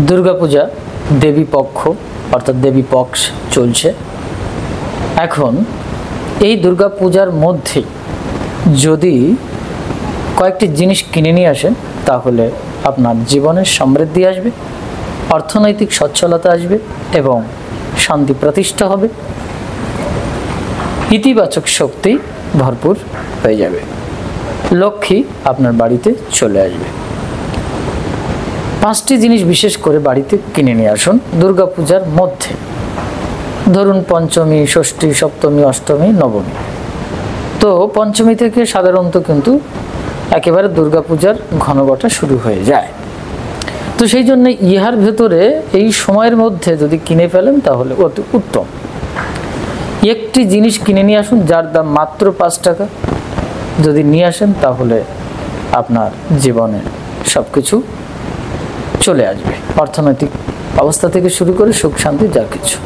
দুর্গাপূজা দেবী পক্ষ অর্থাৎ দেবী পক্ষ চলছে। এখন এই দুর্গাপূজার মধ্যে যদি কয়েকটি জিনিস কিনে নিয়ে আসেন তাহলে আপনার জীবনে সমৃদ্ধি আসবে, অর্থনৈতিক সচ্ছলতা আসবে এবং শান্তি প্রতিষ্ঠা হবে, ইতিবাচক শক্তি ভরপুর হয়ে যাবে, লক্ষ্মী আপনার বাড়িতে চলে আসবে। 5টি জিনিস বিশেষ করে বাড়িতে কিনে নিয়ে আসুন দুর্গাপূজার মধ্যে। ধরুন পঞ্চমী, ষষ্ঠী, সপ্তমী, অষ্টমী, নবমী। তো পঞ্চমী থেকে সাধারণত কিন্তু একেবারে দুর্গাপূজার ঘনঘটা শুরু হয়ে যায়। তো সেই জন্য ইহার ভেতরে এই সময়ের মধ্যে যদি কিনে ফেলেন তাহলে অতি উত্তম। একটি জিনিস কিনে নিয়ে আসুন যার দাম মাত্র 5 টাকা। যদি নিয়ে আসেন তাহলে আপনার জীবনে সব কিছু চলে আসবে, অর্থনৈতিক অবস্থা থেকে শুরু করে সুখ শান্তি যা কিছু।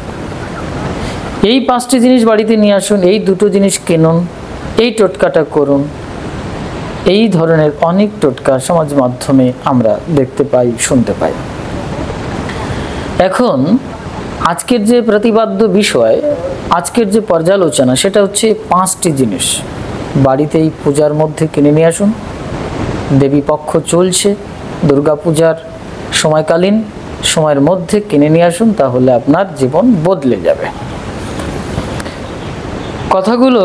এই 5টি জিনিস বাড়িতে নিয়ে আসুন, এই 2টো জিনিস কিনুন, এই টোটকাটা করুন। এই ধরনের অনেক টোটকা সমাজ মাধ্যমে আমরা দেখতে পাই, শুনতে পাই। এখন আজকের যে প্রতিপাদ্য বিষয়, আজকের যে পর্যালোচনা, সেটা হচ্ছে 5টি জিনিস বাড়িতে এই পূজার মধ্যে কিনে নিয়ে আসুন। দেবী পক্ষ চলছে, দুর্গাপূজার সময়কালীন সময়ের মধ্যে কিনে নিয়ে আসুন, তাহলে আপনার জীবন বদলে যাবে। কথাগুলো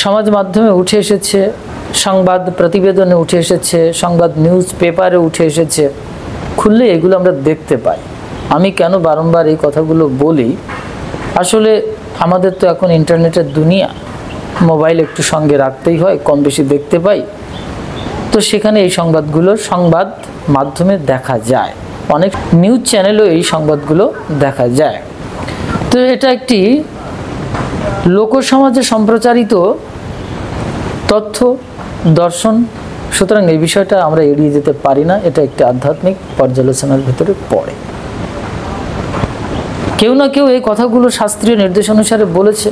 সমাজ মাধ্যমে উঠে এসেছে, সংবাদ প্রতিবেদনে উঠে এসেছে, সংবাদ নিউজ পেপারে উঠে এসেছে, খুললে এগুলো আমরা দেখতে পাই। আমি কেন বারংবার এই কথাগুলো বলি, আসলে আমাদের তো এখন ইন্টারনেটের দুনিয়া, মোবাইল একটু সঙ্গে রাখতেই হয়, কম বেশি দেখতে পাই। তো সেখানে এই সংবাদগুলো সংবাদ মাধ্যমে দেখা যায়, অনেক নিউজ চ্যানেলেও এই সংবাদগুলো দেখা যায়। তো এটা একটি লোকসমাজে সম্প্রচারিত তথ্য দর্শন, সুতরাং এই বিষয়টা আমরা এড়িয়ে যেতে পারি না। এটা একটি আধ্যাত্মিক পর্যালোচনার ভিতরে পড়ে। কেউ না কেউ এই কথাগুলো শাস্ত্রীয় নির্দেশ অনুসারে বলেছে,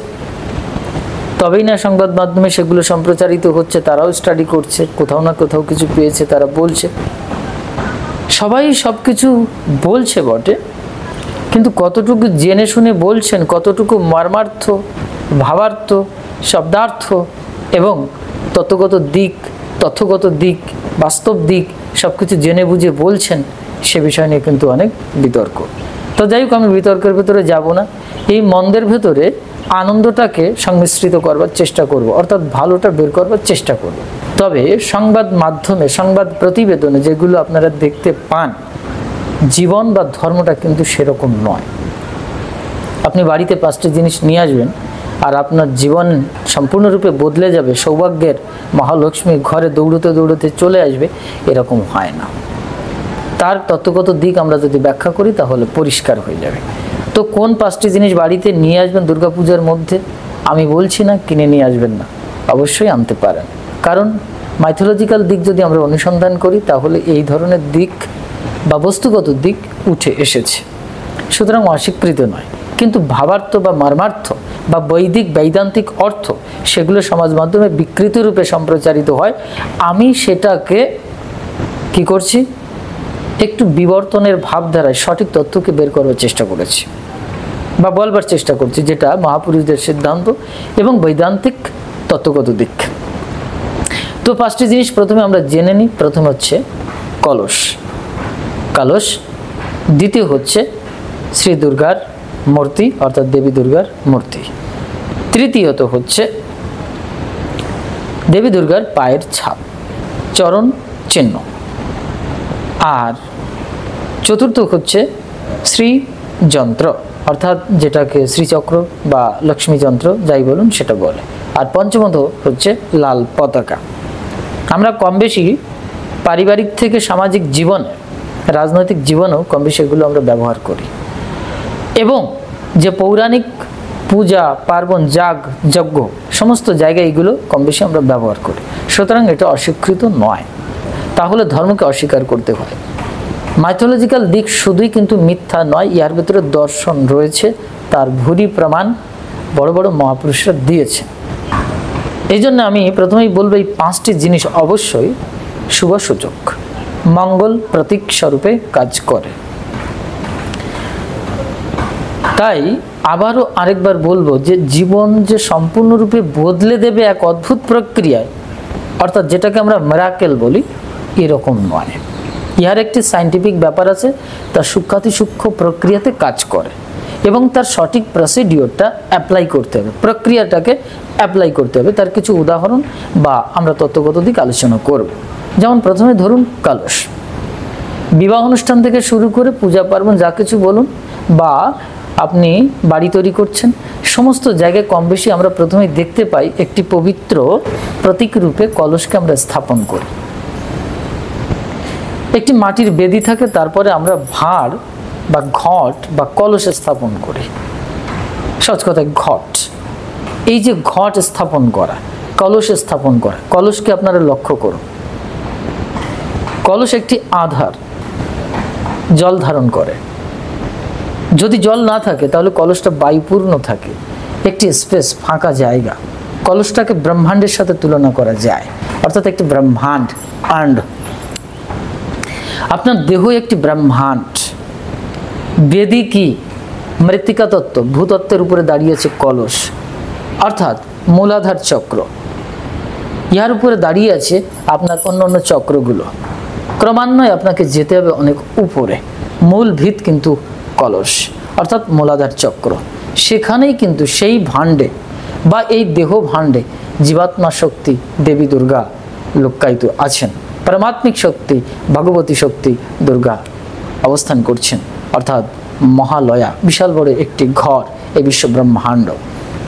তবেই না সংবাদ মাধ্যমে সেগুলো সম্প্রচারিত হচ্ছে। তারাও স্টাডি করছে, কোথাও না কোথাও কিছু পেয়েছে, তারা বলছে। সবাই সব কিছু বলছে বটে, কিন্তু কতটুকু জেনে শুনে বলছেন, কতটুকু মর্মার্থ, ভাবার্থ, শব্দার্থ এবং তথ্যগত দিক, বাস্তব দিক সব কিছু জেনে বুঝে বলছেন, সে বিষয় নিয়ে কিন্তু অনেক বিতর্ক। তো যাই হোক, আমি বিতর্কের ভেতরে যাব না। এই মন্দের ভেতরে আনন্দটাকে সংমিশ্রিত করবার চেষ্টা করব, অর্থাৎ ভালোটা বের করবার চেষ্টা করব। তবে সংবাদ মাধ্যমে, সংবাদ প্রতিবেদনে যেগুলো আপনারা দেখতে পান, জীবন বা ধর্মটা কিন্তু সেরকম নয়। আপনি বাড়িতে 5টি জিনিস নিয়ে আসবেন আর আপনার জীবন সম্পূর্ণরূপে বদলে যাবে, সৌভাগ্যের মহালক্ষ্মী ঘরে দৌড়তে দৌড়তে চলে আসবে, এরকম হয় না। তার তত্ত্বগত দিক আমরা যদি ব্যাখ্যা করি তাহলে পরিষ্কার হয়ে যাবে। তো কোন 5টি জিনিস বাড়িতে নিয়ে আসবেন দুর্গাপূজার মধ্যে, আমি বলছি না কিনে নিয়ে আসবেন না, অবশ্যই আনতে পারেন। কারণ মাইথোলজিক্যাল দিক যদি আমরা অনুসন্ধান করি তাহলে এই ধরনের দিক বা বস্তুগত দিক উঠে এসেছে, সুতরাং অস্বীকৃত নয়। কিন্তু ভাবার্থ বা মর্মার্থ বা বৈদান্তিক অর্থ, সেগুলো সমাজ মাধ্যমে বিকৃত রূপে সম্প্রচারিত হয়। আমি সেটাকে কি করছি, একটু বিবর্তনের ভাবধারায় সঠিক তথ্যকে বের করার চেষ্টা করেছি বা বলবার চেষ্টা করছি, যেটা মহাপুরুষদের সিদ্ধান্ত এবং বৈদান্তিক তত্ত্বগত দিক। তো 5টি জিনিস প্রথমে আমরা জেনে নিই। প্রথম হচ্ছে কলস, দ্বিতীয় হচ্ছে শ্রী দুর্গার মূর্তি অর্থাৎ দেবী দুর্গার মূর্তি, তৃতীয়ত হচ্ছে দেবী দুর্গার পায়ের ছাপ, চরণ চিহ্ন, আর চতুর্থ হচ্ছে শ্রী যন্ত্র অর্থাৎ যেটাকে শ্রীচক্র বা লক্ষ্মী যন্ত্র যাই বলুন সেটা বলে, আর পঞ্চমত হচ্ছে লাল পতাকা। আমরা কম বেশি পারিবারিক থেকে সামাজিক জীবনে, রাজনৈতিক জীবনেও কম বেশি এগুলো আমরা ব্যবহার করি, এবং যে পৌরাণিক পূজা পার্বণ যজ্ঞ সমস্ত জায়গায় এগুলো কম বেশি আমরা ব্যবহার করি। সুতরাং এটা অস্বীকৃত নয়, তাহলে ধর্মকে অস্বীকার করতে হয়। মাইথোলজিক্যাল দিক শুধুই কিন্তু মিথ্যা নয়, ইহার ভিতরে দর্শন রয়েছে, তার ভূরি প্রমাণ বড় বড় মহাপুরুষরা দিয়েছে। এই জন্য আমি প্রথমেই বলবো এই 5টি জিনিস অবশ্যই শুভ সূচক, মঙ্গল প্রতীক স্বরূপে কাজ করে। তাই আবারও আরেকবার বলবো যে জীবন যে সম্পূর্ণরূপে বদলে দেবে এক অদ্ভুত প্রক্রিয়ায়, অর্থাৎ যেটাকে আমরা মিরাকেল বলি, এরকম নয়। ইহার একটি সায়েন্টিফিক ব্যাপার আছে, তার সূক্ষ্মাতিসূক্ষ্ম প্রক্রিয়াতে কাজ করে এবং তার সঠিক প্রসিডিওরটা অ্যাপ্লাই করতে হবে, প্রক্রিয়াটাকে অ্যাপ্লাই করতে হবে। তার কিছু উদাহরণ বা আমরা তত্ত্বগত দিক আলোচনা করব। যেমন প্রথমে ধরুন কলস। বিবাহ অনুষ্ঠান থেকে শুরু করে পূজা পার্বণ যা কিছু বলুন, বা আপনি বাড়ি তৈরি করছেন, সমস্ত জায়গায় কম বেশি আমরা প্রথমে দেখতে পাই একটি পবিত্র প্রতীক রূপে কলসকে আমরা স্থাপন করি। একটি মাটির বেদি থাকে, তারপরে আমরা ভাঁড় বা ঘট বা কলস স্থাপন করি। সহজ কথায় ঘট। এই যে ঘট স্থাপন করা, কলস স্থাপন করা, কলসকে আপনারা লক্ষ্য করুন। কলস একটি আধার, জল ধারণ করে। যদি জল না থাকে তাহলে কলসটা বায়ুপূর্ণ থাকে, একটি স্পেস, ফাঁকা জায়গা। কলসটাকে ব্রহ্মাণ্ডের সাথে তুলনা করা যায়, অর্থাৎ একটি ব্রহ্মাণ্ড। আন্ড আপনার দেহ একটি ব্রহ্মাণ্ড। বেদি কি? মৃত্তিকা তত্ত্ব, ভূতত্ত্বের উপরে দাঁড়িয়েছে কলস, অর্থাৎ মূলাধার চক্র। ইহার উপরে দাঁড়িয়ে আছে আপনার অন্য অন্য চক্রগুলো। ক্রমান্বয়ে আপনাকে যেতে হবে অনেক উপরে। মূল ভিত কিন্তু কলস, অর্থাৎ মূলাধার চক্র। সেখানেই কিন্তু সেই ভাণ্ডে বা এই দেহ ভাণ্ডে জীবাত্মা শক্তি দেবী দুর্গা লুক্কায়িত আছেন। পরমাত্মিক শক্তি, ভগবতী শক্তি দুর্গা অবস্থান করছেন, অর্থাৎ মহালয়া, বিশাল বড় একটি ঘর, এই বিশ্ব ব্রহ্মাণ্ড।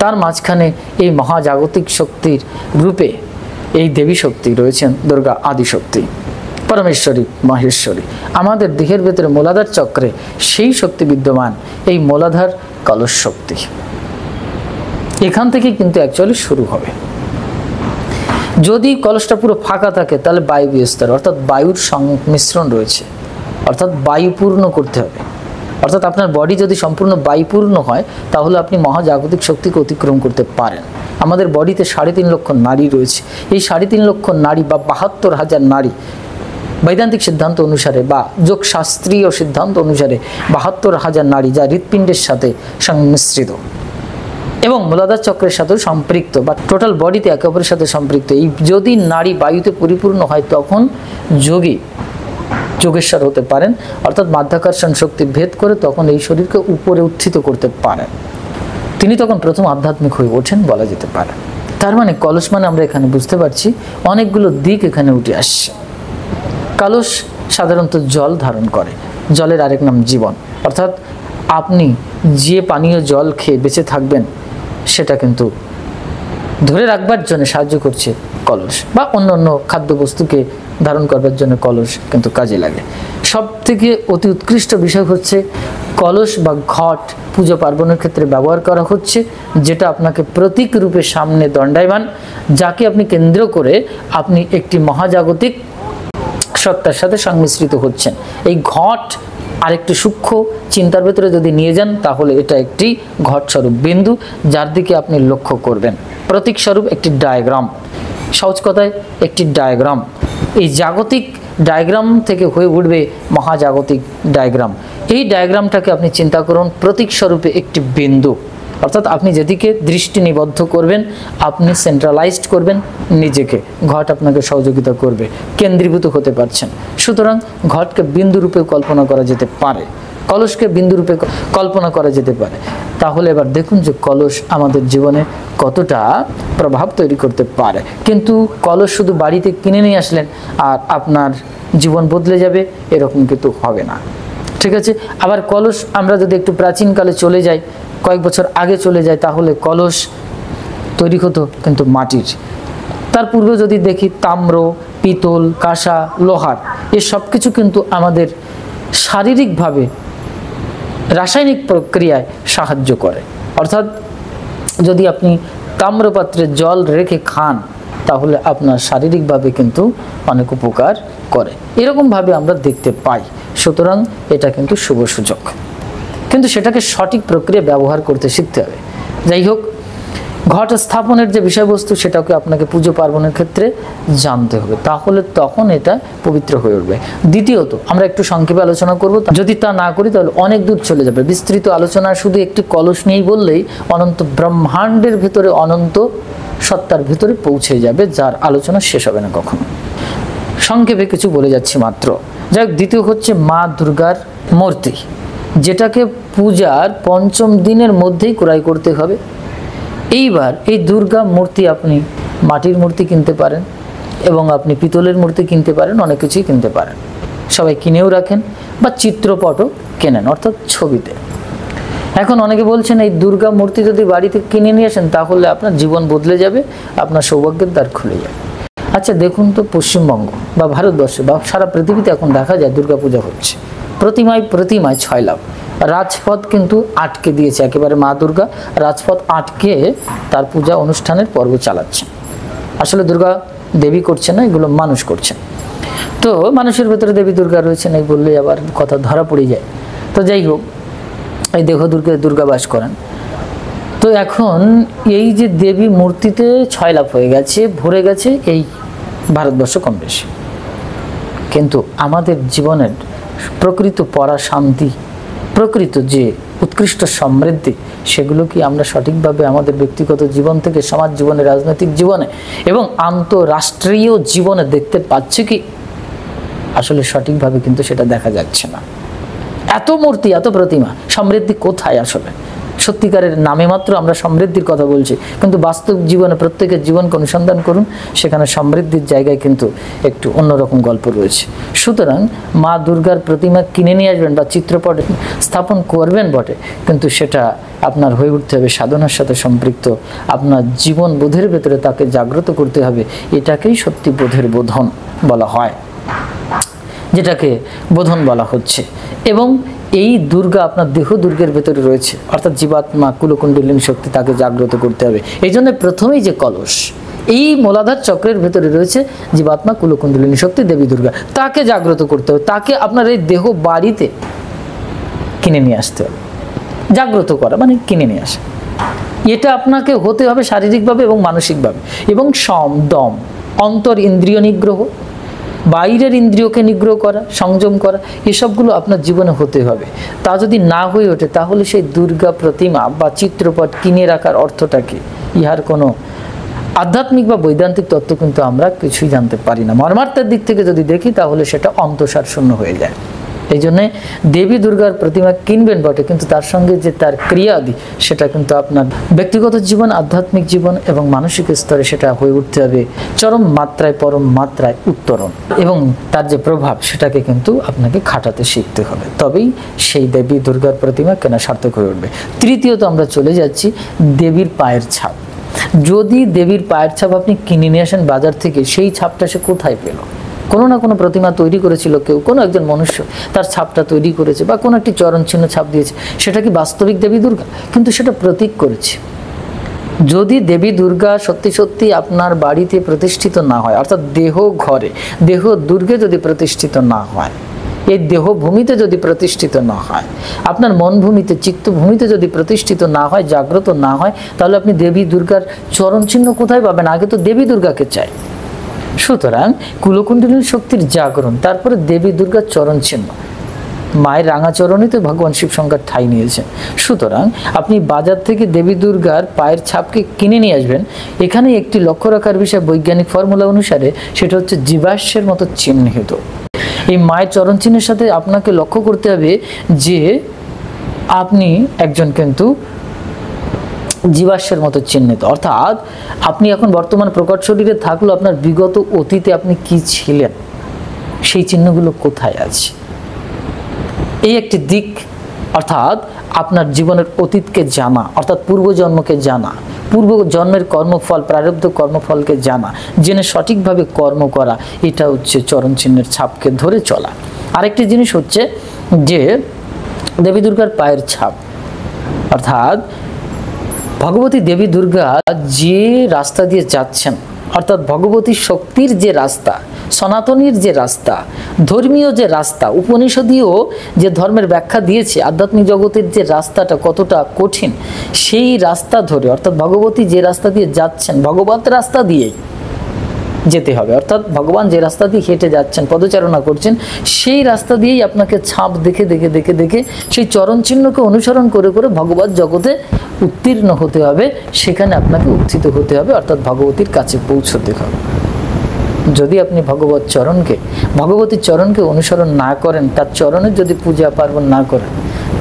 তার মাঝখানে এই মহাজাগতিক শক্তির রূপে এই দেবী শক্তি রয়েছেন দুর্গা আদিশক্তি, পরমেশ্বরী, মহেশ্বরী। আমাদের দেহের ভেতরে মূলাধার চক্রে সেই শক্তি বিদ্যমান, এই মূলাধার কলস শক্তি। এখান থেকে কিন্তু অ্যাকচুয়ালি শুরু হবে। যদি কলসটা পুরো ফাঁকা থাকে তাহলে বায়ু বিস্তার, অর্থাৎ বায়ুর সংমিশ্রণ রয়েছে, অর্থাৎ বায়ুপূর্ণ করতে হবে। অর্থাৎ আপনার বডি যদি সম্পূর্ণ বায়ুপূর্ণ হয় তাহলে আপনি মহাজাগতিক শক্তিকে অতিক্রম করতে পারেন। আমাদের বডিতে 3.5 লক্ষ নারী রয়েছে। এই 3.5 লক্ষ নারী বা 72,000 নারী বৈদান্তিক সিদ্ধান্ত অনুসারে বা যোগ শাস্ত্রীয় সিদ্ধান্ত অনুসারে 72,000 নারী, যা হৃৎপিণ্ডের সাথে সংমিশ্রিত এবং মূলাধার চক্রের সাথেও সম্পৃক্ত, বা টোটাল বডিতে একে অপরের সাথে সম্পৃক্ত। এই যদি নারী বায়ুতে পরিপূর্ণ হয় তখন যোগেশ্বর হতে পারেন, অর্থাৎ মাধ্যাকর্ষণ শক্তি ভেদ করে তখন এই শরীরকে উপরে উত্থিত করতে পারেন। তিনি তখন প্রথম আধ্যাত্মিক হয়ে ওঠেন বলা যেতে পারে। তার মানে কলস মানে আমরা এখানে বুঝতে পারছি অনেকগুলো দিক এখানে উঠে আসছে। কলস সাধারণত জল ধারণ করে, জলের আরেক নাম জীবন। অর্থাৎ আপনি যে পানীয় জল খেয়ে বেঁচে থাকবেন সেটা কিন্তু ধরে রাখবার জন্য সাহায্য করছে কলস, বা অন্য অন্য খাদ্যবস্তুকে ধারণ করবার জন্য কলস কিন্তু কাজে লাগে। সব থেকে অতি উৎকৃষ্ট বিষয় হচ্ছে কলস বা ঘট পুজো পার্বণের ক্ষেত্রে ব্যবহার করা হচ্ছে, যেটা আপনাকে প্রতীক রূপে সামনে দণ্ডায়মান, যাকে আপনি কেন্দ্র করে আপনি একটি মহাজাগতিক সত্তার সাথে সংমিশ্রিত হচ্ছেন। এই ঘট আরেকটি সূক্ষ্ম চিন্তার ভেতরে যদি নিয়ে যান তাহলে এটা একটি ঘট স্বরূপ বিন্দু, যার দিকে আপনি লক্ষ্য করবেন। প্রতীক স্বরূপ একটি ডায়াগ্রাম, সহজ কথায় একটি ডায়াগ্রাম। এই জাগতিক ডায়াগ্রাম থেকে হয়ে উঠবে মহাজাগতিক ডায়াগ্রাম। এই ডায়াগ্রামটাকে আপনি চিন্তা করুন প্রতীক স্বরূপে একটি বিন্দু, অর্থাৎ আপনি যেদিকে দৃষ্টি নিবদ্ধ করবেন, আপনি সেন্ট্রালাইজড করবেন নিজেকে, ঘট আপনাকে সহযোগিতা করবে, কেন্দ্রীভূত হতে পারছেন। সুতরাং ঘটকে বিন্দু রূপে কল্পনা করা যেতে পারে, কলসকে বিন্দু রূপে কল্পনা করা যেতে পারে। তাহলে এবার দেখুন যে কলস আমাদের জীবনে কতটা প্রভাব তৈরি করতে পারে। কিন্তু কলস শুধু বাড়িতে কিনে নিয়ে আসলেন আর আপনার জীবন বদলে যাবে, এরকম কিন্তু হবে না। ঠিক আছে। আবার কলস আমরা যদি একটু প্রাচীনকালে চলে যাই, কয়েক বছর আগে চলে যায়, তাহলে কলস তৈরি হতো কিন্তু মাটির। তার পূর্বে যদি দেখি তাম্র, পিতল, কাঁসা, লোহার, এ সব কিছু কিন্তু আমাদের শারীরিকভাবে রাসায়নিক প্রক্রিয়ায় সাহায্য করে। অর্থাৎ যদি আপনি তাম্রপাত্রে জল রেখে খান তাহলে আপনার শারীরিকভাবে কিন্তু অনেক উপকার করে, এরকমভাবে আমরা দেখতে পাই। সুতরাং এটা কিন্তু শুভ সুযোগ, কিন্তু সেটাকে সঠিক প্রক্রিয়া ব্যবহার করতে শিখতে হবে। যাই হোক, ঘট স্থাপনের যে বিষয়বস্তু সেটাকে আপনাকে পুজো পার্বণের ক্ষেত্রে জানতে হবে, তাহলে তখন এটা পবিত্র হয়ে উঠবে। দ্বিতীয়ত আমরা একটু সংক্ষেপে আলোচনা করব, যদি তা না করি তাহলে অনেক দূর চলে যাবে। বিস্তৃত আলোচনা শুধু একটি কলস নিয়েই বললেই অনন্ত ব্রহ্মাণ্ডের ভিতরে অনন্ত সত্তার ভিতরে পৌঁছে যাবে, যার আলোচনা শেষ হবে না কখনো। সংক্ষেপে কিছু বলে যাচ্ছি মাত্র। যাই হোক, দ্বিতীয় হচ্ছে মা দুর্গার মূর্তি, যেটাকে পূজার পঞ্চম দিনের মধ্যেই ক্রয় করতে হবে। এইবার এই দুর্গা মূর্তি আপনি মাটির মূর্তি কিনতে পারেন এবং আপনি পিতলের মূর্তি কিনতে পারেন, অনেক কিছুই কিনতে পারেন। সবাই কিনেও রাখেন বা চিত্রপটও কেনেন, অর্থাৎ ছবিতে। এখন অনেকে বলছেন এই দুর্গা মূর্তি যদি বাড়িতে কিনে নিয়ে আসেন তাহলে আপনার জীবন বদলে যাবে, আপনার সৌভাগ্যের দ্বার খুলে যাবে। আচ্ছা দেখুন তো, পশ্চিমবঙ্গ বা ভারতবর্ষে বা সারা পৃথিবীতে এখন দেখা যায় দুর্গাপূজা হচ্ছে, প্রতিমায় 6 লাখ। রাজপথ কিন্তু আটকে দিয়েছে, একেবারে মা দুর্গা রাজপথ আটকে তার পূজা অনুষ্ঠানের পর্ব চালাচ্ছে। আসলে দুর্গা দেবী করছে না, এগুলো মানুষ করছে। তো মানুষের ভেতরে দেবী দুর্গা রয়েছেন এই বললেই আবার কথা ধরা পড়ে যায়। তো যাই হোক, এই দেহ দুর্গা বাস করেন। তো এখন এই যে দেবী মূর্তিতে 6 লাখ হয়ে গেছে, ভরে গেছে এই ভারতবর্ষ কম বেশি। কিন্তু আমাদের জীবনের প্রকৃত পরা শান্তি, প্রকৃত যে উৎকৃষ্ট সমৃদ্ধি, সেগুলো কি আমরা সঠিকভাবে আমাদের ব্যক্তিগত জীবন থেকে সমাজ জীবনে, রাজনৈতিক জীবনে এবং আন্তঃরাষ্ট্রীয় জীবনে দেখতে পাচ্ছি কি? আসলে সঠিকভাবে কিন্তু সেটা দেখা যাচ্ছে না। এত মূর্তি, এত প্রতিমা, সমৃদ্ধি কোথায়? আসলে সত্যিকারের নামে মাত্র আমরা সমৃদ্ধির কথা বলছি, কিন্তু বাস্তব জীবনে প্রত্যেকের জীবনকে অনুসন্ধান করুন, সেখানে সমৃদ্ধির জায়গায় কিন্তু একটু অন্যরকম গল্প রয়েছে। সুতরাং মা দুর্গার প্রতিমা কিনে নিয়ে আসবেন বা চিত্রপট স্থাপন করবেন বটে, কিন্তু সেটা আপনার হয়ে উঠতে হবে সাধনার সাথে সম্পৃক্ত। আপনার জীবন বোধের ভেতরে তাকে জাগ্রত করতে হবে। এটাকেই সত্যি বোধের বোধন বলা হয়, যেটাকে বোধন বলা হচ্ছে। এবং এই দুর্গা আপনার দেহ দুর্গের ভেতরে রয়েছে, অর্থাৎ জীবাত্মা কুলকুণ্ডলিনী শক্তি, তাকে জাগ্রত করতে হবে। এই জন্য প্রথমেই যে কলস, এই মূলাধার চক্রের ভেতরে রয়েছে জীবাত্মা কুলকুণ্ডলিনী শক্তি দেবী দুর্গা, তাকে জাগ্রত করতে হবে। তাকে আপনার এই দেহ বাড়িতে কিনে নিয়ে আসতে হবে। জাগ্রত করা মানে কিনে নিয়ে আসা, এটা আপনাকে হতে হবে শারীরিকভাবে এবং মানসিকভাবে। এবং সম দম, অন্তর ইন্দ্রিয় নিগ্রহ, বাইরের ইন্দ্রিয়কে নিগ্রহ করা, সংযম করা, এসবগুলো আপনার জীবনে হতে হবে। তা যদি না হয়ে ওঠে তাহলে সেই দুর্গা প্রতিমা বা চিত্রপট কিনে রাখার অর্থটা কি? ইহার কোনো আধ্যাত্মিক বা বৈদান্তিক তত্ত্ব কিন্তু আমরা কিছুই জানতে পারি না। মর্মার্থের দিক থেকে যদি দেখি তাহলে সেটা অন্তঃসার শূন্য হয়ে যায়। এই জন্যে দেবী দুর্গার প্রতিমা কিনবেন বটে, কিন্তু তার সঙ্গে যে তার ক্রিয়াদি, সেটা কিন্তু আপনার ব্যক্তিগত জীবন, আধ্যাত্মিক জীবন এবং মানসিক স্তরে সেটা হয়ে উঠতে হবে চরম মাত্রায়, পরম মাত্রায় উত্তরণ, এবং তার যে প্রভাব সেটাকে কিন্তু আপনাকে খাটাতে শিখতে হবে। তবেই সেই দেবী দুর্গার প্রতিমা কেনা সার্থক হয়ে উঠবে। তৃতীয়ত আমরা চলে যাচ্ছি দেবীর পায়ের ছাপ। যদি দেবীর পায়ের ছাপ আপনি কিনে নিয়ে আসেন বাজার থেকে, সেই ছাপটা সে কোথায় পেল? কোনো না কোনো প্রতিমা তৈরি করেছিল কেউ, কোনো একজন মনুষ্য তার ছাপটা তৈরি করেছে বা কোনো একটি চরণ চিহ্ন ছাপ দিয়েছে। সেটা কি বাস্তবিক দেবী দুর্গা? কিন্তু সেটা প্রতীক করেছে। যদি দেবী দুর্গা সত্যি সত্যি আপনার বাড়িতে প্রতিষ্ঠিত না হয়, অর্থাৎ দেহ ঘরে, দেহ দুর্গে যদি প্রতিষ্ঠিত না হয়, এই দেহ ভূমিতে যদি প্রতিষ্ঠিত না হয়, আপনার মন ভূমিতে, চিত্ত ভূমিতে যদি প্রতিষ্ঠিত না হয়, জাগ্রত না হয়, তাহলে আপনি দেবী দুর্গার চরণ চিহ্ন কোথায় পাবেন? আগে তো দেবী দুর্গাকে চাই। সুতরাং কুলকুণ্ডলিনী শক্তির জাগরণ, তারপরে দেবী দুর্গার চরণ চিহ্ন। মায়ের রাঙাচরণে তো ভগবান শিব শঙ্কর ঠাঁই নিয়েছেন। সুতরাং আপনি বাজার থেকে দেবী দুর্গার পায়ের ছাপকে কিনে নিয়ে আসবেন। এখানে একটি লক্ষ্য রাখার বিষয়, বৈজ্ঞানিক ফর্মুলা অনুসারে সেটা হচ্ছে জীবাশ্মের মতো চিহ্নিত। এই মায়ের চরণ চিহ্নের সাথে আপনাকে লক্ষ্য করতে হবে যে আপনি একজন কিন্তু জীবাশ্মের মতো চিহ্নিত, অর্থাৎ আপনি এখন বর্তমান প্রকট শরীরে থাকলেও আপনার বিগত অতীতে আপনি কি ছিলেন, সেই চিহ্নগুলো কোথায় আছে, এই একটি দিক। অর্থাৎ আপনার জীবনের অতীতকে জানা, অর্থাৎ পূর্বজন্মকে জানা, পূর্ব জন্মের কর্মফল, প্রারব্ধ কর্মফলকে জানা, জেনে সঠিকভাবে কর্ম করা, এটা হচ্ছে চরণ চিহ্নের ছাপকে ধরে চলা। আরেকটি জিনিস হচ্ছে যে দেবী দুর্গার পায়ের ছাপ, অর্থাৎ ভগবতী দেবী দুর্গা যে রাস্তা দিয়ে যাচ্ছেন, অর্থাৎ ভগবতী শক্তির যে রাস্তা, সনাতনীর যে রাস্তা, ধর্মীয় যে রাস্তা, উপনিষদীয় যে ধর্মের ব্যাখ্যা দিয়েছে আধ্যাত্মিক জগতের যে রাস্তাটা কতটা কঠিন, সেই রাস্তা ধরে অর্থাৎ ভগবতী যে রাস্তা দিয়ে যাচ্ছেন, ভগবত রাস্তা দিয়েই যেতে হবে। অর্থাৎ ভগবান যে রাস্তা দিয়ে হেঁটে যাচ্ছেন, পদচারণা করছেন, সেই রাস্তা দিয়েই আপনাকে ছাপ দেখে দেখে দেখে দেখে সেই চরণ চিহ্নকে অনুসরণ করে করে ভগবত জগতে উত্তীর্ণ হতে হবে, সেখানে আপনাকে উত্থিত হতে হবে, অর্থাৎ ভগবতীর কাছে পৌঁছতে হবে। যদি আপনি ভগবতীর চরণকে অনুসরণ না করেন, তার চরণের যদি পূজা পার্বণ না করেন,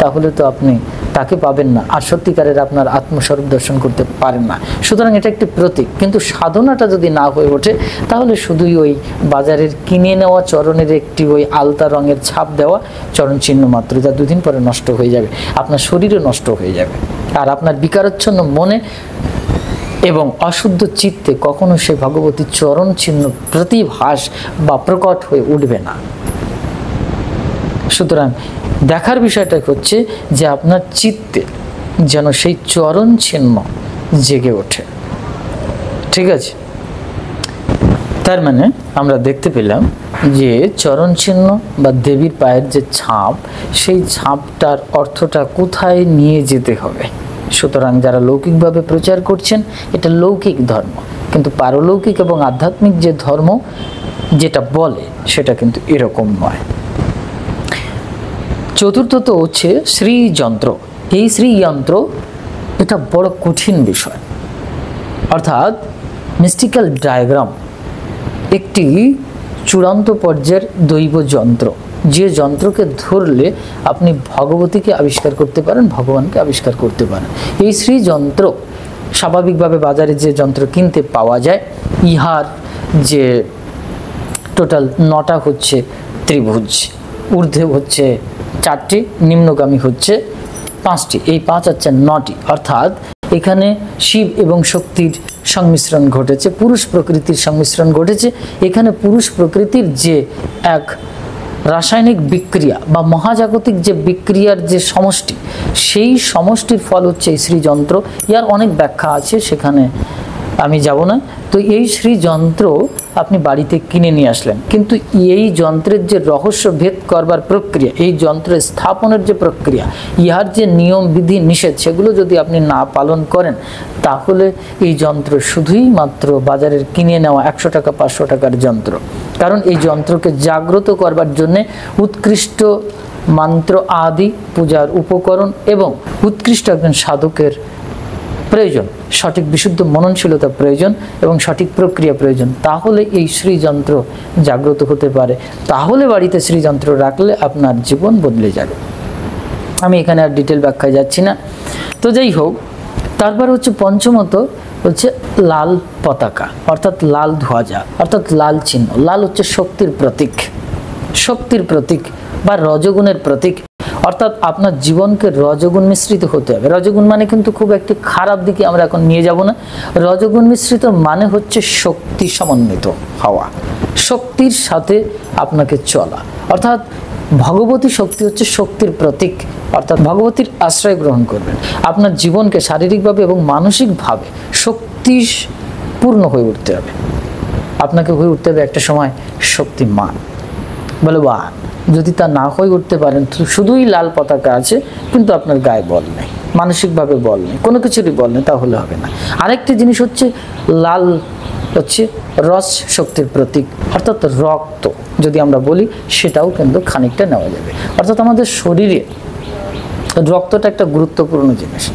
তাহলে তো আপনি তাকে পাবেন না, আর সত্যিকারের আপনার আত্মস্বরূপ দর্শন করতে পারেন না। সুতরাং এটা একটি প্রতীক, কিন্তু সাধনাটা যদি না হয়ে ওঠে, তাহলে শুধুই ওই বাজারের কিনে নেওয়া চরণের একটি ওই আলতা রঙের ছাপ দেওয়া চরণ চিহ্ন মাত্র, যা দুদিন পরে নষ্ট হয়ে যাবে, আপনার শরীরও নষ্ট হয়ে যাবে, আর আপনার বিকারচ্ছন্ন মনে এবং অশুদ্ধ চিত্তে কখনো সে ভগবতীর চরণ চিহ্ন প্রতিভাস বা প্রকট হয়ে উঠবে না। সুতরাং দেখার বিষয়টা হচ্ছে যে আপনার চিত্তে যেন সেই চরণ চিহ্ন জেগে ওঠে। ঠিক আছে, তার মানে আমরা দেখতে পেলাম যে চরণ চিহ্ন বা দেবীর পায়ের যে ছাপ, সেই ছাপটার অর্থটা কোথায় নিয়ে যেতে হবে। সুতরাং যারা লৌকিকভাবে প্রচার করছেন, এটা লৌকিক ধর্ম, কিন্তু পারলৌকিক এবং আধ্যাত্মিক যে ধর্ম যেটা বলে সেটা কিন্তু এরকম নয়। চতুর্থত হচ্ছে শ্রীযন্ত্র। এই শ্রীযন্ত্র এটা বড় কঠিন বিষয়, অর্থাৎ মিস্টিক্যাল ডায়াগ্রাম, একটি চূড়ান্ত পর্যায়ের দৈব যন্ত্র, যে যন্ত্রকে ধরলে আপনি ভগবতীকে আবিষ্কার করতে পারেন, ভগবানকে আবিষ্কার করতে পারেন। এই শ্রীযন্ত্র স্বাভাবিকভাবে বাজারে যে যন্ত্র কিনতে পাওয়া যায়, ইহার যে টোটাল 9টা হচ্ছে ত্রিভুজ, ঊর্ধ্বে হচ্ছে 4টি, নিম্নগামী হচ্ছে 5টি, এই 5 হচ্ছে 9টি। অর্থাৎ এখানে শিব এবং শক্তির সংমিশ্রণ ঘটেছে, পুরুষ প্রকৃতির সংমিশ্রণ ঘটেছে। এখানে পুরুষ প্রকৃতির যে এক রাসায়নিক বিক্রিয়া বা মহাজাগতিক যে বিক্রিয়ার যে সমষ্টি, সেই সমষ্টির ফল হচ্ছে এই শ্রীযন্ত্র। ইয়ার অনেক ব্যাখ্যা আছে, সেখানে আমি যাব না। তো এই শ্রীযন্ত্র আপনি বাড়িতে কিনে নিয়ে আসলেন, কিন্তু এই যন্ত্রের যে রহস্য ভেদ করবার প্রক্রিয়া, এই যন্ত্রের স্থাপনের যে প্রক্রিয়া, ইহার যে নিয়ম বিধি নিষেধ, সেগুলো যদি আপনি না পালন করেন, তাহলে এই যন্ত্র শুধুই মাত্র বাজারের কিনে নেওয়া 100 টাকা 500 টাকার যন্ত্র। কারণ এই যন্ত্রকে জাগ্রত করবার জন্যে উৎকৃষ্ট মন্ত্র আদি, পূজার উপকরণ এবং উৎকৃষ্ট একজন সাধকের প্রয়োজন, সঠিক বিশুদ্ধ মননশীলতা প্রয়োজন এবং সঠিক প্রক্রিয়া প্রয়োজন। তাহলে এই শ্রীযন্ত্র জাগ্রত হতে পারে, তাহলে বাড়িতে শ্রীযন্ত্র রাখলে আপনার জীবন বদলে যাবে। আমি এখানে আর ডিটেল ব্যাখ্যায় যাচ্ছি না। তো যাই হোক, তারপর হচ্ছে পঞ্চমত হচ্ছে লাল পতাকা, অর্থাৎ লাল ধ্বজা, অর্থাৎ লাল চিহ্ন। লাল হচ্ছে শক্তির প্রতীক, শক্তির প্রতীক বা রজগুণের প্রতীক। অর্থাৎ আপনার জীবনকে রজগুণ মিশ্রিত হতে হবে। রজগুণ মানে কিন্তু খুব একটি খারাপ দিকে আমরা এখন নিয়ে যাব না। রজগুণ মিশ্রিত মানে হচ্ছে শক্তি সমন্বিত হওয়া, শক্তির সাথে আপনাকে চলা। অর্থাৎ ভগবতী শক্তি হচ্ছে শক্তির প্রতীক, অর্থাৎ ভগবতীর আশ্রয় গ্রহণ করবেন। আপনার জীবনকে শারীরিকভাবে এবং মানসিকভাবে শক্তিপূর্ণ হয়ে উঠতে হবে। আপনাকে হয়ে উঠতে হবে একটা সময় শক্তিমান, বলবান। যদি তা না হয়ে উঠতে পারেন, শুধুই লাল পতাকা আছে কিন্তু আপনার গায়ে বল নেই, মানসিকভাবে বল নেই, কোনো কিছুরই বল নেই, তাহলে হবে না। আরেকটি জিনিস হচ্ছে লাল হচ্ছে রস, শক্তির প্রতীক, অর্থাৎ রক্ত যদি আমরা বলি, সেটাও কিন্তু খানিকটা নেওয়া যাবে। অর্থাৎ আমাদের শরীরে রক্তটা একটা গুরুত্বপূর্ণ জিনিস।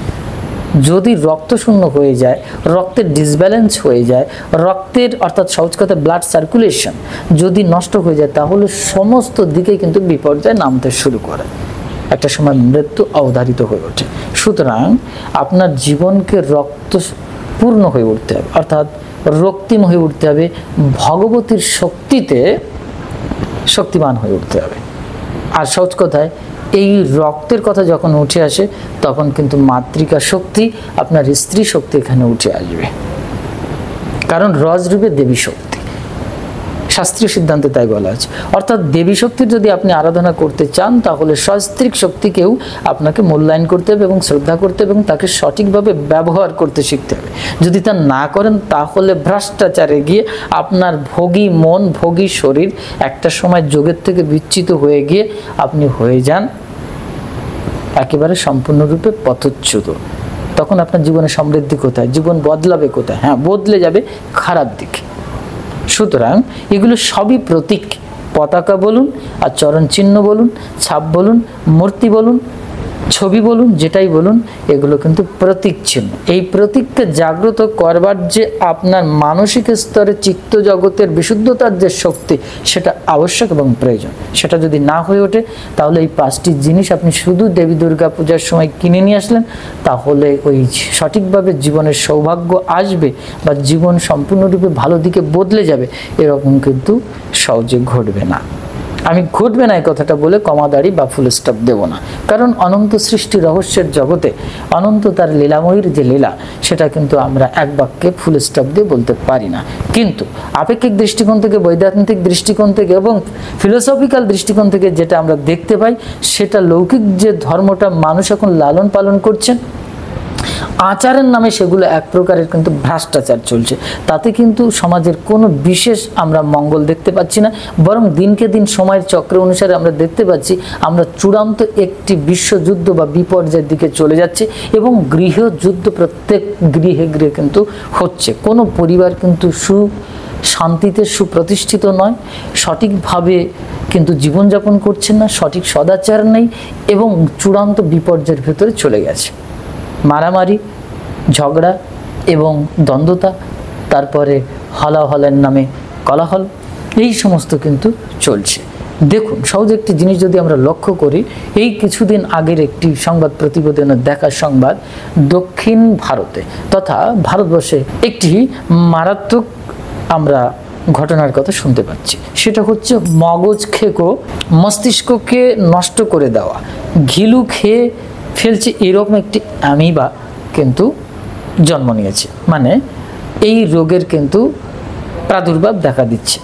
যদি রক্ত শূন্য হয়ে যায়, রক্তের ডিসব্যালেন্স হয়ে যায়, রক্তের অর্থাৎ সহজ কথা ব্লাড সার্কুলেশন যদি নষ্ট হয়ে যায়, তাহলে সমস্ত দিকেই কিন্তু বিপর্যয় নামতে শুরু করে, একটা সময় মৃত্যু অবধারিত হয়ে ওঠে। সুতরাং আপনার জীবনকে রক্তপূর্ণ হয়ে উঠতে হবে, অর্থাৎ রক্তিম হয়ে উঠতে হবে, ভগবতীর শক্তিতে শক্তিমান হয়ে উঠতে হবে। আর সহজ কথায় এই রক্তের কথা যখন উঠে আসে, তখন কিন্তু মাতৃকা শক্তি, আপনার স্ত্রী শক্তি এখানে উঠে আসবে, কারণ রজরূপে দেবী শক্তি। শাস্ত্রীয় সিদ্ধান্তে তাই বলা আছে। অর্থাৎ দেবী শক্তির যদি আপনি আরাধনা করতে চান তাহলে সস্ত্রীক শক্তিকেও আপনাকে মূল্যায়ন করতে হবে এবং শ্রদ্ধা করতে হবে এবং তাকে সঠিকভাবে ব্যবহার করতে শিখতে হবে। যদি তা না করেন তাহলে ভ্রষ্টাচারে গিয়ে আপনার ভোগী মন, ভোগী শরীর একটা সময় যোগের থেকে বিচ্যুত হয়ে গিয়ে আপনি হয়ে যান একেবারে সম্পূর্ণরূপে পথচ্যুত। তখন আপনার জীবনে সমৃদ্ধি কোথায়, জীবন বদলাবে কোথায়? হ্যাঁ, বদলে যাবে খারাপ দিকে। সুতরাং এগুলো সবই প্রতীক। পতাকা বলুন আর চরণ চিহ্ন বলুন, ছাপ বলুন, মূর্তি বলুন, ছবি বলুন, যেটাই বলুন, এগুলো কিন্তু প্রতীক চিহ্ন। এই প্রতীককে জাগ্রত করবার যে আপনার মানসিক স্তরে চিত্ত জগতের বিশুদ্ধতার যে শক্তি, সেটা আবশ্যক এবং প্রয়োজন। সেটা যদি না হয়ে ওঠে তাহলে এই 5টি জিনিস আপনি শুধু দেবী দুর্গা পূজার সময় কিনে নিয়ে আসলেন, তাহলে ওই সঠিকভাবে জীবনের সৌভাগ্য আসবে বা জীবন সম্পূর্ণরূপে ভালো দিকে বদলে যাবে, এরকম কিন্তু সহজে ঘটবে না। আমি ঘটবে না এই কথাটা বলে কমাদাড়ি বা ফুল স্টপ দেব না, কারণ অনন্ত সৃষ্টি রহস্যের জগতে অনন্ত তার লীলাময়ীর যে লীলা, সেটা কিন্তু আমরা এক বাক্যে ফুল স্টপ দিয়ে বলতে পারি না। কিন্তু আপেক্ষিক দৃষ্টিকোণ থেকে, বৈদান্তিক দৃষ্টিকোণ থেকে এবং ফিলোসফিক্যাল দৃষ্টিকোণ থেকে যেটা আমরা দেখতে পাই, সেটা লৌকিক যে ধর্মটা মানুষ এখন লালন পালন করছেন, আচারের নামে সেগুলো এক প্রকারের কিন্তু ভ্রষ্টাচার চলছে। তাতে কিন্তু সমাজের কোনো বিশেষ আমরা মঙ্গল দেখতে পাচ্ছি না, বরং দিনকে দিন সময়ের চক্র অনুসারে আমরা দেখতে পাচ্ছি আমরা চূড়ান্ত একটি বিশ্বযুদ্ধ বা বিপর্যয়ের দিকে চলে যাচ্ছে এবং গৃহযুদ্ধ প্রত্যেক গৃহে গৃহে কিন্তু হচ্ছে। কোনো পরিবার কিন্তু শান্তিতে সুপ্রতিষ্ঠিত নয়, সঠিকভাবে কিন্তু জীবনযাপন করছেন না, সঠিক সদাচার নেই এবং চূড়ান্ত বিপর্যয়ের ভেতরে চলে গেছে। মারামারি, ঝগড়া এবং দ্বন্দ্বতা, তারপরে হলাহলের নামে কোলাহল, এই সমস্ত কিন্তু চলছে। দেখুন, সহজ একটি জিনিস যদি আমরা লক্ষ্য করি, এই কিছুদিন আগের একটি সংবাদ প্রতিবেদনের দেখা সংবাদ, দক্ষিণ ভারতে তথা ভারতবর্ষে একটি মারাত্মক আমরা ঘটনার কথা শুনতে পাচ্ছি। সেটা হচ্ছে মগজ খেকো মস্তিষ্ককে নষ্ট করে দেওয়া, ঘিলু খেয়ে ফেলছে, এরকম একটি অ্যামিবা কিন্তু জন্ম নিয়েছে। মানে এই রোগের কিন্তু প্রাদুর্ভাব দেখা দিচ্ছে।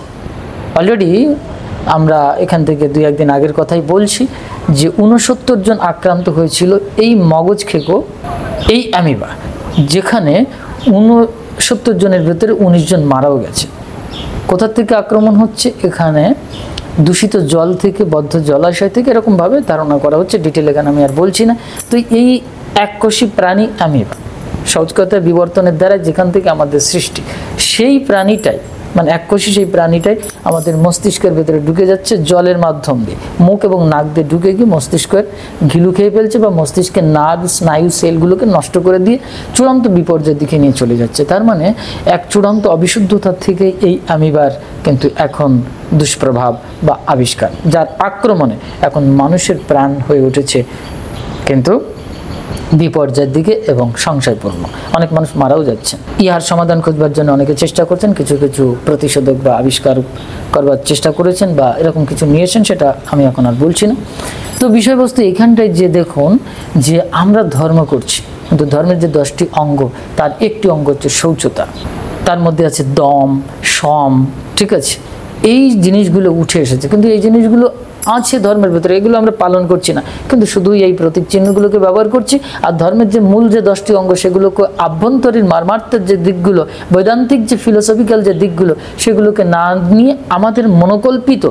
অলরেডি আমরা এখান থেকে 2-1 দিন আগের কথাই বলছি যে 69 জন আক্রান্ত হয়েছিল এই মগজ খেকো এই অ্যামিবা, যেখানে 69 জনের ভেতরে 19 জন মারাও গেছে। কোথা থেকে আক্রমণ হচ্ছে? এখানে দূষিত জল থেকে, বদ্ধ জলাশয় থেকে, এরকমভাবে ধারণা করা হচ্ছে। ডিটেল এখানে আমি আর বলছি না। তো এই এককোষী প্রাণী অ্যামিবা, সহজ কথায় বিবর্তনের দ্বারা যেখান থেকে আমাদের সৃষ্টি, সেই প্রাণীটাই মানে এককোষী সেই প্রাণীটাই আমাদের মস্তিষ্কের ভেতরে ঢুকে যাচ্ছে জলের মাধ্যম দিয়ে, মুখ এবং নাক দিয়ে ঢুকে গিয়ে মস্তিষ্কের ঘিলু খেয়ে ফেলছে বা মস্তিষ্কের নার্ভ, স্নায়ু, সেলগুলোকে নষ্ট করে দিয়ে চূড়ান্ত বিপর্যয়ের দিকে নিয়ে চলে যাচ্ছে। তার মানে এক চূড়ান্ত অবিশুদ্ধতা থেকে এই অ্যামিবার কিন্তু এখন দুষ্প্রভাব বা আবিষ্কার, যার আক্রমণে এখন মানুষের প্রাণ হয়ে উঠেছে কিন্তু বিপর্যয়ের দিকে এবং সংশয়পূর্ণ। অনেক মানুষ মারাও যাচ্ছেন। ইহার সমাধান খুঁজবার জন্য অনেকে চেষ্টা করছেন, কিছু কিছু প্রতিষেধক বা আবিষ্কার করবার চেষ্টা করেছেন বা এরকম কিছু নিয়েছেন, সেটা আমি এখন আর বলছি না। তো বিষয়বস্তু এখানটায় যে দেখুন যে আমরা ধর্ম করছি, কিন্তু ধর্মের যে 10টি অঙ্গ, তার একটি অঙ্গ হচ্ছে শৌচতা, তার মধ্যে আছে দম, সম, ঠিক আছে, এই জিনিসগুলো উঠে এসেছে। কিন্তু এই জিনিসগুলো আছে ধর্মের ভেতরে, এগুলো আমরা পালন করছি না, কিন্তু শুধু এই প্রতীক চিহ্নগুলোকে ব্যবহার করছি। আর ধর্মের যে মূল যে 10টি অঙ্গ, সেগুলোকে আভ্যন্তরীণ মারমার্থের যে দিকগুলো, বৈদান্তিক যে ফিলোসফিক্যাল যে দিকগুলো, সেগুলোকে না নিয়ে আমাদের মনোকল্পিত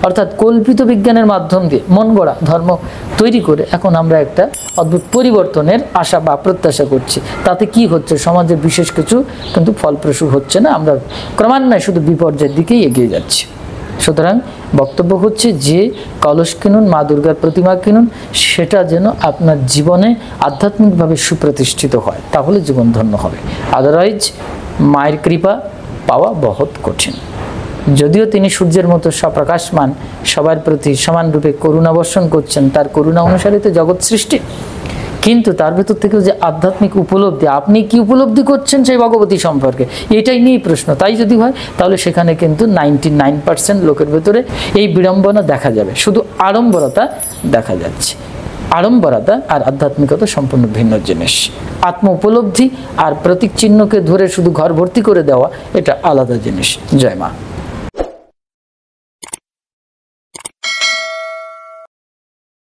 অর্থাৎ কল্পিত বিজ্ঞানের মাধ্যম দিয়ে মন গড়া ধর্ম তৈরি করে এখন আমরা একটা অদ্ভুত পরিবর্তনের আশা বা প্রত্যাশা করছি। তাতে কি হচ্ছে? সমাজে বিশেষ কিছু কিন্তু ফলপ্রসূ হচ্ছে না, আমরা ক্রমান্বয়ে শুধু বিপর্যয়ের দিকেই এগিয়ে যাচ্ছি। সুতরাং বক্তব্য হচ্ছে যে কলস কিনুন, মা দুর্গার প্রতিমা কিনুন, সেটা যেন আপনার জীবনে আধ্যাত্মিকভাবে সুপ্রতিষ্ঠিত হয়, তাহলে জীবন ধন্য হবে। আদারওয়াইজ মায়ের কৃপা পাওয়া বহুত কঠিন। যদিও তিনি সূর্যের মতো সপ্রকাশমান, সবার প্রতি সমানরূপে করুণা বর্ষণ করছেন, তার করুণা অনুসারে তো জগৎ সৃষ্টি, কিন্তু তার ভেতর থেকেও যে আধ্যাত্মিক উপলব্ধি, আপনি কি উপলব্ধি করছেন সেই ভগবতী সম্পর্কে, এটাই নিয়েই প্রশ্ন। তাই যদি হয় তাহলে সেখানে কিন্তু 99% লোকের ভেতরে এই বিড়ম্বনা দেখা যাবে, শুধু আড়ম্বরতা দেখা যাচ্ছে। আড়ম্বরতা আর আধ্যাত্মিকতা সম্পূর্ণ ভিন্ন জিনিস। আত্ম উপলব্ধি আর প্রতীক চিহ্নকে ধরে শুধু ঘর ভর্তি করে দেওয়া, এটা আলাদা জিনিস। জয় মা।